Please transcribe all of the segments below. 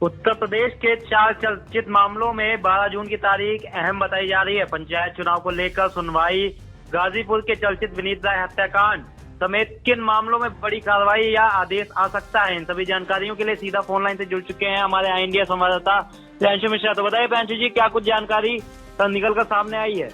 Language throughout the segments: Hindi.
उत्तर प्रदेश के 4 चर्चित मामलों में 12 जून की तारीख अहम बताई जा रही है। पंचायत चुनाव को लेकर सुनवाई, गाजीपुर के चर्चित विनीत राय हत्याकांड समेत किन मामलों में बड़ी कार्रवाई या आदेश आ सकता है, इन सभी जानकारियों के लिए सीधा फोन लाइन से जुड़ चुके हैं हमारे आई इंडिया संवाददाता प्रियांशु मिश्रा। तो बताइए प्रियांशु जी, क्या कुछ जानकारी निकल कर सामने आई है?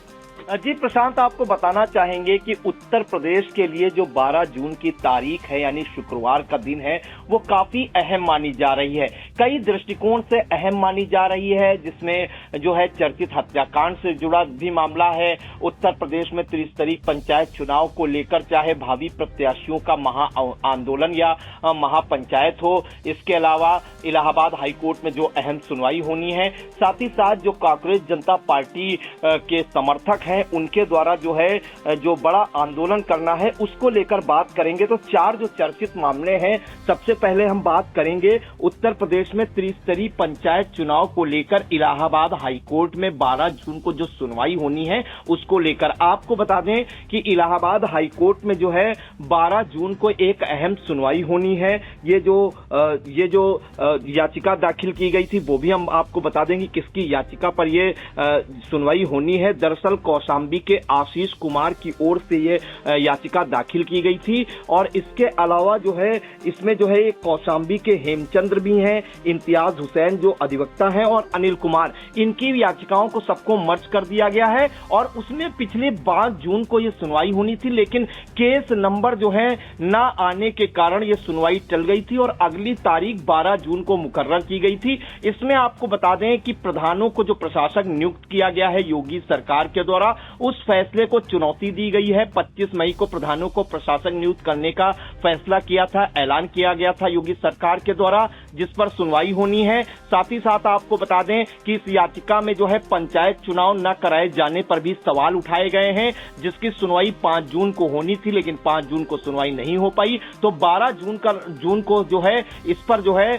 जी प्रशांत, आपको बताना चाहेंगे कि उत्तर प्रदेश के लिए जो 12 जून की तारीख है यानी शुक्रवार का दिन है वो काफी अहम मानी जा रही है। कई दृष्टिकोण से अहम मानी जा रही है, जिसमें जो है चर्चित हत्याकांड से जुड़ा भी मामला है। उत्तर प्रदेश में त्रिस्तरीय पंचायत चुनाव को लेकर चाहे भावी प्रत्याशियों का महा आंदोलन या महापंचायत हो, इसके अलावा इलाहाबाद हाईकोर्ट में जो अहम सुनवाई होनी है, साथ ही साथ जो कांग्रेस जनता पार्टी के समर्थक हैं उनके द्वारा जो है जो बड़ा आंदोलन करना है उसको लेकर बात करेंगे। तो 4 जो चर्चित मामले हैं, सबसे पहले हम बात करेंगे उत्तर प्रदेश में त्रिस्तरीय पंचायत चुनाव को लेकर इलाहाबाद हाईकोर्ट में 12 जून को जो सुनवाई होनी है उसको लेकर। आपको बता दें कि इलाहाबाद हाईकोर्ट में जो है 12 जून को एक अहम सुनवाई होनी है। ये जो याचिका दाखिल की गई थी वो भी हम आपको बता देंगे किसकी याचिका पर ये सुनवाई होनी है। दरअसल कौशांबी के आशीष कुमार की ओर से ये याचिका दाखिल की गई थी और इसके अलावा जो है इसमें जो है कौशांबी के हेमचंद्र भी हैं, इम्तियाज हुसैन जो अधिवक्ता हैं और अनिल कुमार, इनकी याचिकाओं को सबको मर्ज कर दिया गया है और उसमें पिछले 12 जून को ये सुनवाई होनी थी, लेकिन केस नंबर जो है ना आने के कारण ये सुनवाई टल गई थी और अगली तारीख 12 जून को मुकर्रर की गई थी। इसमें आपको बता दें कि प्रधानों को जो प्रशासक नियुक्त किया गया है योगी सरकार के द्वारा, उस फैसले को चुनौती दी गई है। 25 मई को प्रधानों को प्रशासक नियुक्त करने का फैसला किया था, ऐलान किया गया था योगी सरकार के द्वारा, जिस पर सुनवाई होनी है। साथ ही साथ आपको बता दें कि इस याचिका में जो है पंचायत चुनाव न कराए जाने पर भी सवाल उठाए गए हैं, जिसकी सुनवाई 5 जून को होनी थी, लेकिन 5 जून को सुनवाई नहीं हो पाई। तो 12 जून को जो है इस पर जो है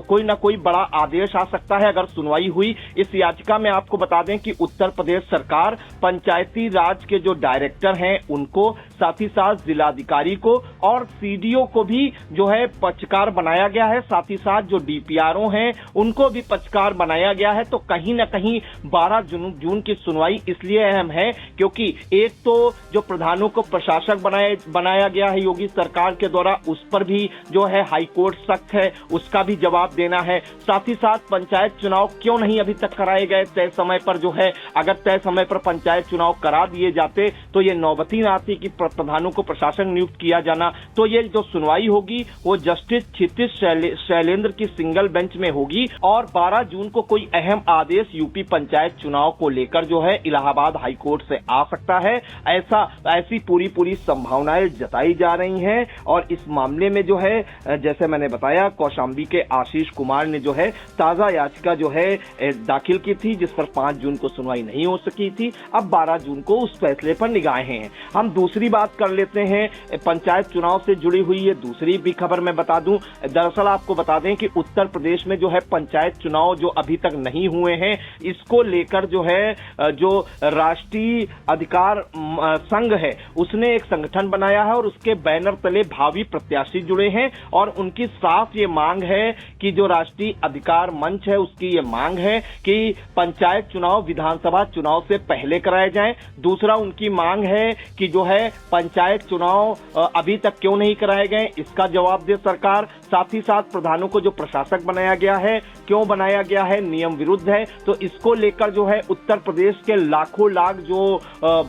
कोई ना कोई बड़ा आदेश आ सकता है अगर सुनवाई हुई। इस याचिका में आपको बता दें कि उत्तर प्रदेश सरकार पंचायती राज के जो डायरेक्टर हैं उनको, साथ ही साथ जिलाधिकारी को और सीडीओ को भी जो है पक्षकार बनाया गया है। साथ ही साथ जो डीपीआरओ हैं उनको भी पक्षकार बनाया गया है। तो कहीं ना कहीं 12 जून की सुनवाई इसलिए अहम है क्योंकि एक तो जो प्रधानों को प्रशासक बनाया गया है योगी सरकार के द्वारा, उस पर भी जो है हाईकोर्ट सख्त है, उसका भी जवाब देना है। साथ ही साथ पंचायत चुनाव क्यों नहीं अभी तक कराए गए तय समय पर, जो है अगर तय समय पर पंचायत चुनाव करा दिए जाते तो ये नौबती ना आती कि प्रधानों को प्रशासक नियुक्त किया जाना। तो ये जो सुनवाई होगी वो जस्टिस क्षितिज शैलेंद्र की सिंगल बेंच में होगी और 12 जून को कोई अहम आदेश यूपी पंचायत चुनाव को लेकर जो है इलाहाबाद हाईकोर्ट से आ सकता है। ऐसी पूरी संभावनाएं जताई जा रही हैं और इस मामले में जो है जैसे मैंने बताया कौशांबी के आशीष कुमार ने जो है ताजा याचिका जो है दाखिल की थी, जिस पर 5 जून को सुनवाई नहीं हो सकी थी। अब 12 जून को उस फैसले पर निगाहें हैं। हम दूसरी बात कर लेते हैं पंचायत चुनाव से जुड़ी हुई ये दूसरी भी खबर मैं बता दूं। दरअसल आपको बता दें कि उत्तर प्रदेश में जो है पंचायत चुनाव जो अभी तक नहीं हुए हैं, इसको लेकर जो है जो राष्ट्रीय अधिकार संघ है उसने एक संगठन बनाया है और उसके बैनर तले भावी प्रत्याशी जुड़े हैं और उनकी साफ ये मांग है कि जो राष्ट्रीय अधिकार मंच है उसकी ये मांग है कि पंचायत चुनाव विधानसभा चुनाव से पहले कराए जाएं। दूसरा उनकी मांग है कि जो है पंचायत चुनाव अभी तक क्यों नहीं कराए गए, इसका जवाब दे सरकार। साथ ही साथ प्रधानों को जो प्रशासक बनाया गया है, क्यों बनाया गया है, नियम विरुद्ध है। तो इसको लेकर जो है उत्तर प्रदेश के लाखों लाख जो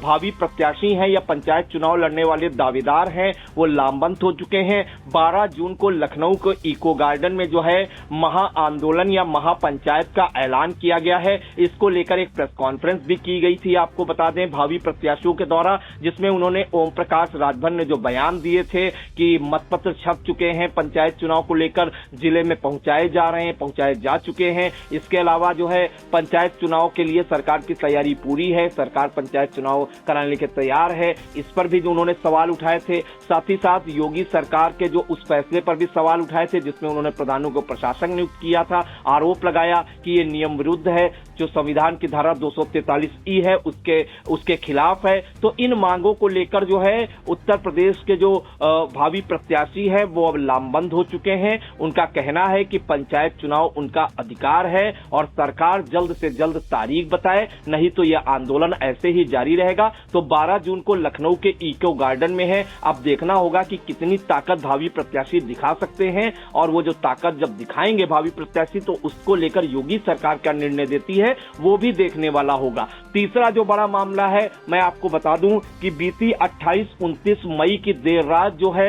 भावी प्रत्याशी हैं या पंचायत चुनाव लड़ने वाले दावेदार हैं वो लामबंद हो चुके हैं। 12 जून को लखनऊ के इको गार्डन में जो है महा आंदोलन या महापंचायत का ऐलान किया गया है। इसको लेकर एक प्रेस कॉन्फ्रेंस भी की गई थी, आपको बता दें भावी प्रत्याशियों के द्वारा, जिसमें उन्होंने ओम प्रकाश राजभर ने जो बयान दिए थे कि मतपत्र छप चुके हैं, पंचायत चुनाव को लेकर जिले में पहुंचाए जा चुके हैं। इसके अलावा जो है पंचायत चुनाव के लिए सरकार की तैयारी पूरी है, सरकार पंचायत चुनाव कराने के तैयार है। इस पर भी जो उन्होंने सवाल उठाए थे। साथ ही साथ योगी सरकार के जो उस फैसले पर भी सवाल उठाए थे जिसमें उन्होंने प्रधानों को प्रशासक नियुक्त किया था, आरोप लगाया कि ये नियम विरुद्ध है। जो संविधान की धारा 243E है उसके खिलाफ है। तो इन मांगों को लेकर जो है उत्तर प्रदेश के जो भावी प्रत्याशी है वो अब लामबंद हो चुके हैं। उनका कहना है कि पंचायत चुनाव उनका अधिकार है और सरकार जल्द से जल्द तारीख बताए, नहीं तो यह आंदोलन ऐसे ही जारी रहेगा। तो 12 जून को लखनऊ के इको गार्डन में है। अब देखना होगा कि कितनी ताकत भावी प्रत्याशी दिखा सकते हैं और वो जो ताकत जब दिखाएंगे भावी प्रत्याशी तो उसको लेकर योगी सरकार क्या निर्णय देती है वो भी देखने वाला होगा। तीसरा जो बड़ा मामला है मैं आपको बता दूं कि बीती 28-29 मई की देर रात जो है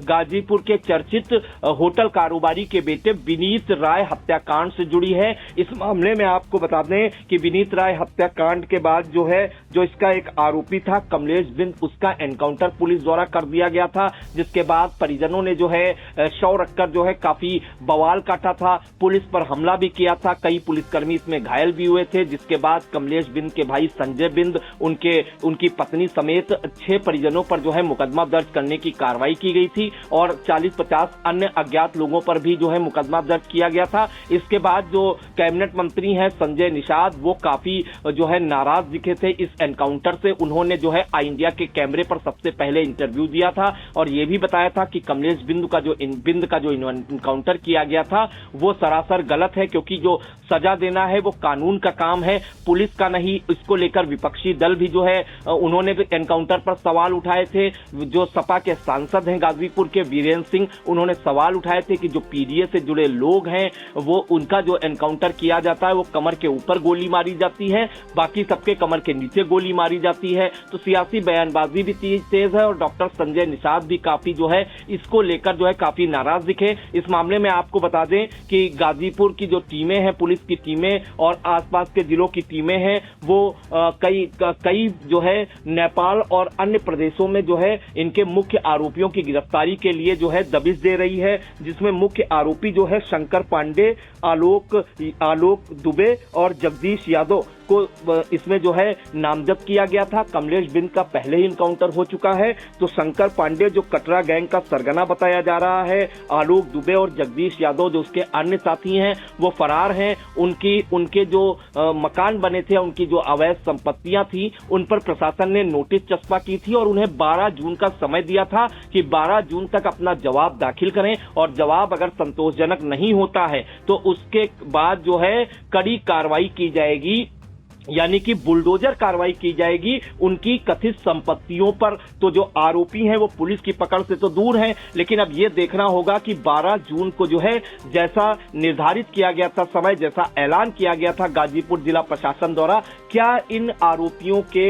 गाजीपुर के चर्चित होटल कारोबारी के बेटे विनीत राय हत्याकांड से जुड़ी है। इस मामले में आपको बता दें कि विनीत राय हत्याकांड के बाद जो है जो इसका एक आरोपी था कमलेश बिंद, उसका एनकाउंटर पुलिस द्वारा कर दिया गया था, जिसके बाद परिजनों ने जो है शव रखकर जो है काफी बवाल काटा था। पुलिस पर हमला भी किया था, कई पुलिसकर्मी इसमें घायल भी हुए थे, जिसके बाद कमलेश बिंद के भाई संजय बिंद, उनकी पत्नी समेत 6 परिजनों पर जो है मुकदमा दर्ज करने की कार्रवाई की गई थी और 40-50 अन्य अज्ञात लोगों पर भी जो है मुकदमा दर्ज किया गया था। इसके बाद जो कैबिनेट मंत्री हैं संजय निषाद वो काफी जो है नाराज दिखे थे इस एनकाउंटर से। उन्होंने जो है आई इंडिया के कैमरे पर सबसे पहले इंटरव्यू दिया था और यह भी बताया था कि कमलेश बिंद का जो एनकाउंटर किया गया था वो सरासर गलत है, क्योंकि जो सजा देना है वो कानून का काम है, पुलिस का नहीं। इसको लेकर विपक्षी दल भी जो है उन्होंने भी एनकाउंटर पर सवाल उठाए थे। जो सपा के सांसद हैं गाजीपुर के वीरेंद्र सिंह, उन्होंने सवाल उठाए थे कि जो पीडीए से जुड़े लोग हैं वो उनका जो एनकाउंटर किया जाता है वो कमर के ऊपर गोली मारी जाती है, बाकी सबके कमर के नीचे गोली मारी जाती है। तो सियासी बयानबाजी भी तेज है और डॉक्टर संजय निषाद भी काफी जो है इसको लेकर जो है काफी नाराज दिखे। इस मामले में आपको बता दें कि गाजीपुर की जो टीमें हैं, पुलिस की टीमें और आसपास के जिलों की टीमें हैं वो कई जो है नेपाल और अन्य प्रदेशों में जो है इनके मुख्य आरोपियों की गिरफ्तारी के लिए जो है दबिश दे रही है, जिसमें मुख्य आरोपी जो है शंकर पांडे, आलोक दुबे और जगदीश यादव को इसमें जो है नामजद किया गया था। कमलेश बिंद का पहले ही इनकाउंटर हो चुका है। तो शंकर पांडे जो कटरा गैंग का सरगना बताया जा रहा है, आलोक दुबे और जगदीश यादव जो उसके अन्य साथी हैं वो फरार हैं। उनके जो मकान बने थे, उनकी जो अवैध संपत्तियां थी उन पर प्रशासन ने नोटिस चस्पा की थी और उन्हें 12 जून का समय दिया था कि 12 जून तक अपना जवाब दाखिल करें और जवाब अगर संतोषजनक नहीं होता है तो उसके बाद जो है कड़ी कार्रवाई की जाएगी, यानी कि बुलडोजर कार्रवाई की जाएगी उनकी कथित संपत्तियों पर। तो जो आरोपी हैं वो पुलिस की पकड़ से तो दूर हैं, लेकिन अब ये देखना होगा कि 12 जून को जो है जैसा निर्धारित किया गया था समय, जैसा ऐलान किया गया था गाजीपुर जिला प्रशासन द्वारा, क्या इन आरोपियों के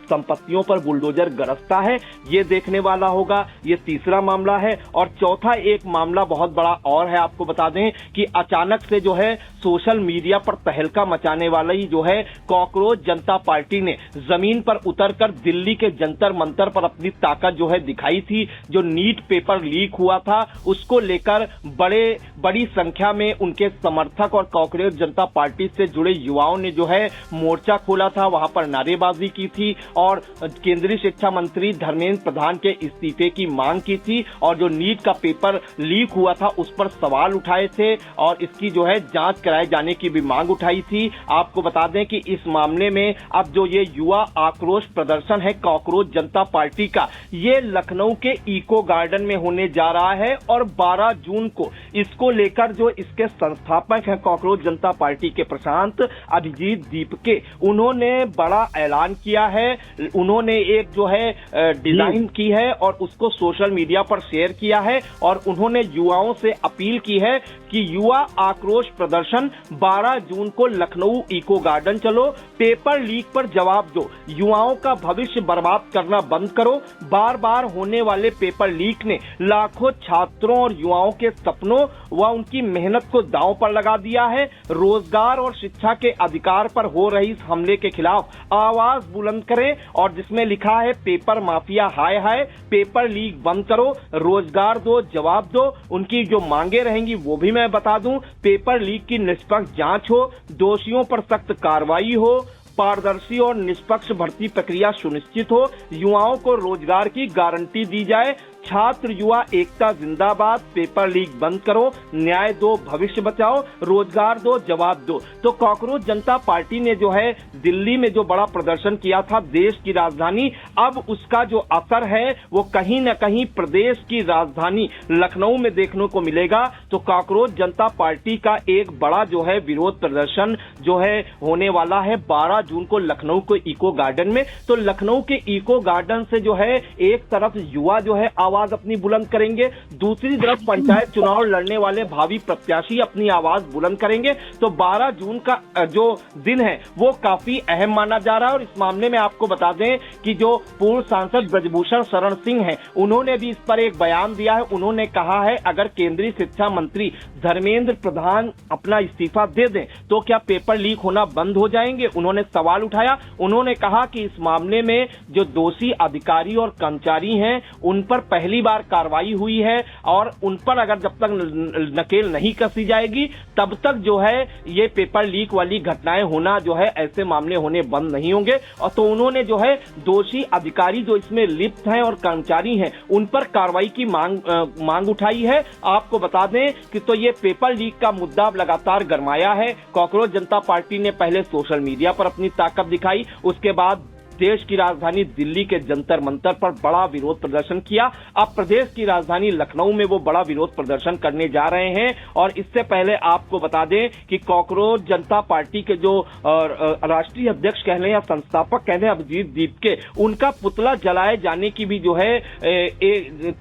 संपत्तियों पर बुलडोजर गरजता है, ये देखने वाला होगा। ये तीसरा मामला है। और चौथा एक मामला बहुत बड़ा और है, आपको बता दें कि अचानक से जो है सोशल मीडिया पर तहलका मचाने वाला ही जो है कॉकरोच जनता पार्टी ने जमीन पर उतरकर दिल्ली के जंतर मंतर पर अपनी ताकत जो है दिखाई थी। जो नीट पेपर लीक हुआ था उसको लेकर बड़ी संख्या में उनके समर्थक और कॉकरोच जनता पार्टी से जुड़े युवाओं ने जो है मोर्चा खोला था, वहां पर नारेबाजी की थी और केंद्रीय शिक्षा मंत्री धर्मेंद्र प्रधान के इस्तीफे की मांग की थी और जो नीट का पेपर लीक हुआ था उस पर सवाल उठाए थे और इसकी जो है जांच कराए जाने की भी मांग उठाई थी। आपको बता दें कि इस मामले में अब जो ये युवा आक्रोश प्रदर्शन है कॉकरोच जनता पार्टी का, ये लखनऊ के इको गार्डन में होने जा रहा है और 12 जून को इसको लेकर जो इसके संस्थापक हैं कॉकरोच जनता पार्टी के प्रशांत अभिजीत दीपके, उन्होंने बड़ा ऐलान किया है। उन्होंने एक जो है डिजाइन की है और उसको सोशल मीडिया पर शेयर किया है और उन्होंने युवाओं से अपील की है कि युवा आक्रोश प्रदर्शन 12 जून को लखनऊ इको गार्डन चलो, पेपर लीक पर जवाब दो, युवाओं का भविष्य बर्बाद करना बंद करो। बार बार होने वाले पेपर लीक ने लाखों छात्रों और युवाओं के सपनों व उनकी मेहनत को दांव पर लगा दिया है। रोजगार और शिक्षा के अधिकार पर हो रही इस हमले के खिलाफ आवाज बुलंद करें और जिसमें लिखा है पेपर माफिया हाय हाय, पेपर लीक बंद करो, रोजगार दो, जवाब दो। उनकी जो मांगे रहेंगी वो भी मैं बता दूं, पेपर लीक की निष्पक्ष जांच हो, दोषियों पर सख्त कार्रवाई हो, पारदर्शी और निष्पक्ष भर्ती प्रक्रिया सुनिश्चित हो, युवाओं को रोजगार की गारंटी दी जाए, छात्र युवा एकता जिंदाबाद, पेपर लीक बंद करो, न्याय दो भविष्य बचाओ, रोजगार दो जवाब दो। तो कॉकरोच जनता पार्टी ने जो है दिल्ली में जो बड़ा प्रदर्शन किया था देश की राजधानी, अब उसका जो असर है वो कहीं न कहीं प्रदेश की राजधानी लखनऊ में देखने को मिलेगा। तो कॉकरोच जनता पार्टी का एक बड़ा जो है विरोध प्रदर्शन जो है होने वाला है 12 जून को लखनऊ के इको गार्डन में। तो लखनऊ के इको गार्डन से जो है एक तरफ युवा जो है आवाज अपनी बुलंद करेंगे, दूसरी तरफ पंचायत चुनाव लड़ने वाले भावी प्रत्याशी अपनी आवाज बुलंद करेंगे। तो 12 जून का जो दिन है वो काफी अहम माना जा रहा है। और इस मामले में आपको बता दें कि जो पूर्व सांसद ब्रजभूषण शरण सिंह हैं, उन्होंने भी इस पर एक बयान दिया है। उन्होंने कहा है अगर केंद्रीय शिक्षा मंत्री धर्मेंद्र प्रधान अपना इस्तीफा दे दें तो क्या पेपर लीक होना बंद हो जाएंगे। उन्होंने सवाल उठाया। उन्होंने कहा कि इस मामले में जो दोषी अधिकारी और कर्मचारी हैं उन पर पहली बार कार्रवाई हुई है और उन पर अगर जब तक नकेल नहीं कसी जाएगी तब तक जो है ये पेपर लीक वाली घटनाएं होना जो है ऐसे मामले होने बंद नहीं होंगे। और तो उन्होंने जो है दोषी अधिकारी जो इसमें लिप्त हैं और कर्मचारी हैं उन पर कार्रवाई की मांग उठाई है। आपको बता दें कि तो ये पेपर लीक का मुद्दा लगातार गरमाया है। कॉकरोच जनता पार्टी ने पहले सोशल मीडिया पर अपनी ताकत दिखाई, उसके बाद देश की राजधानी दिल्ली के जंतर मंतर पर बड़ा विरोध प्रदर्शन किया। अब प्रदेश की राजधानी लखनऊ में वो बड़ा विरोध प्रदर्शन करने जा रहे हैं। और इससे पहले आपको बता दें कि कॉकरोच जनता पार्टी के जो राष्ट्रीय अध्यक्ष कह लें या संस्थापक कह लें अभिजीत दीपके, उनका पुतला जलाए जाने की भी जो है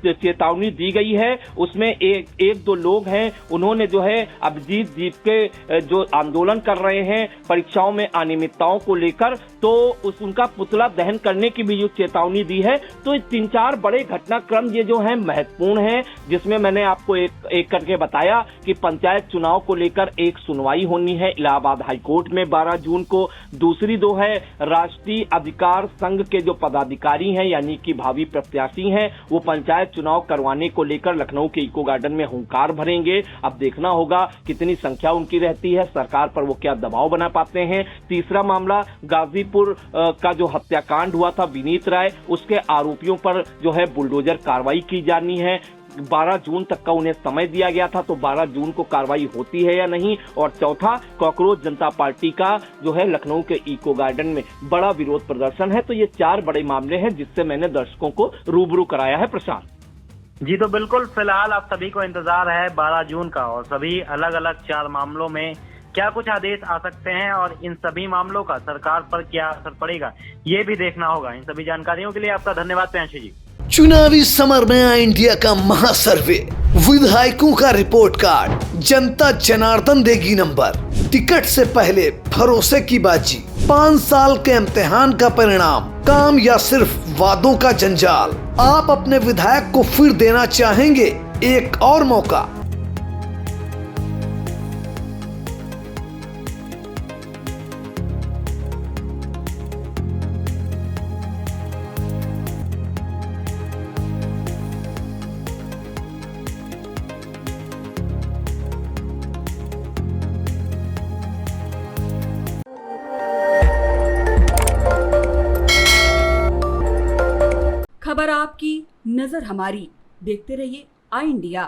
चेतावनी दी गई है। उसमें एक दो लोग हैं, उन्होंने जो है अभिजीत दीपके जो आंदोलन कर रहे हैं परीक्षाओं में अनियमितताओं को लेकर, तो उनका पुतला दहन करने की भी जो चेतावनी दी है। तो 3-4 बड़े घटनाक्रम ये जो है महत्वपूर्ण हैं, जिसमें मैंने आपको एक करके बताया कि पंचायत चुनाव को लेकर एक सुनवाई होनी है इलाहाबाद हाईकोर्ट में 12 जून को। दूसरी दो है राष्ट्रीय अधिकार संघ के जो पदाधिकारी हैं यानी कि भावी प्रत्याशी हैं, वो पंचायत चुनाव करवाने को लेकर लखनऊ के इको गार्डन में हुंकार भरेंगे। अब देखना होगा कितनी संख्या उनकी रहती है, सरकार पर वो क्या दबाव बना पाते हैं। तीसरा मामला गाजीपुर का जो हत्याकांड हुआ था विनीत राय, उसके आरोपियों पर जो है बुलडोजर कार्रवाई की जानी है। 12 जून तक का उन्हें समय दिया गया था, तो 12 जून को कार्रवाई होती है या नहीं। और चौथा, कॉकरोच जनता पार्टी का जो है लखनऊ के इको गार्डन में बड़ा विरोध प्रदर्शन है। तो ये 4 बड़े मामले हैं जिससे मैंने दर्शकों को रूबरू कराया है। प्रशांत जी, तो बिल्कुल फिलहाल आप सभी को इंतजार है 12 जून का और सभी अलग अलग 4 मामलों में क्या कुछ आदेश आ सकते हैं और इन सभी मामलों का सरकार पर क्या असर पड़ेगा ये भी देखना होगा। इन सभी जानकारियों के लिए आपका धन्यवाद प्रियांशु जी। चुनावी समर में आया इंडिया का महासर्वे, विधायकों का रिपोर्ट कार्ड, जनता जनार्दन देगी नंबर, टिकट से पहले भरोसे की बाजी, 5 साल के इम्तिहान का परिणाम, काम या सिर्फ वादों का जंजाल। आप अपने विधायक को फिर देना चाहेंगे एक और मौका। खबर आपकी, नजर हमारी। देखते रहिए आई इंडिया।